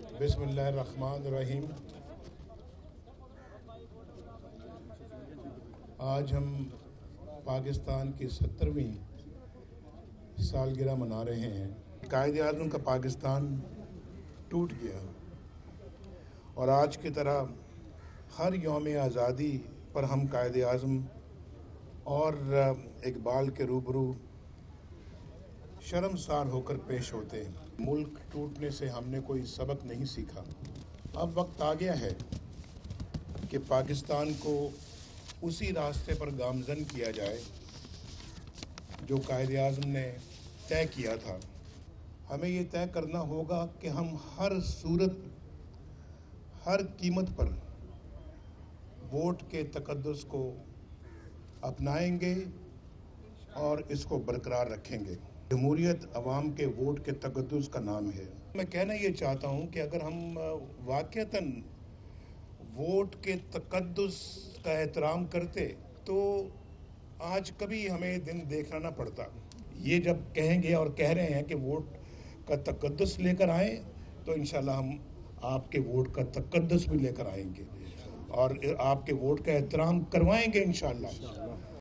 बिस्मिल्लाहिर्रहमानिर्रहीम। आज हम पाकिस्तान की 70वीं सालगिरह मना रहे हैं। कायद-ए-आज़म का पाकिस्तान टूट गया और आज की तरह हर यौम आज़ादी पर हम कायद-ए-आज़म और इकबाल के रूबरू शर्मसार होकर पेश होते हैं। मुल्क टूटने से हमने कोई सबक नहीं सीखा। अब वक्त आ गया है कि पाकिस्तान को उसी रास्ते पर गामज़न किया जाए जो कायद-ए-आज़म ने तय किया था। हमें ये तय करना होगा कि हम हर सूरत, हर कीमत पर वोट के तकद्दुस को अपनाएंगे और इसको बरकरार रखेंगे। जमहूरियत अवाम के वोट के तकद्दुस का नाम है। मैं कहना ये चाहता हूँ कि अगर हम वाक़तन वोट के तकद्दुस का एहतराम करते तो आज कभी हमें दिन देखना ना पड़ता। ये जब कहेंगे और कह रहे हैं कि वोट का तकद्दुस लेकर आए तो इंशाल्लाह हम आपके वोट का तकद्दुस भी लेकर आएंगे और आपके वोट का एहतराम करवाएंगे इंशाल्लाह।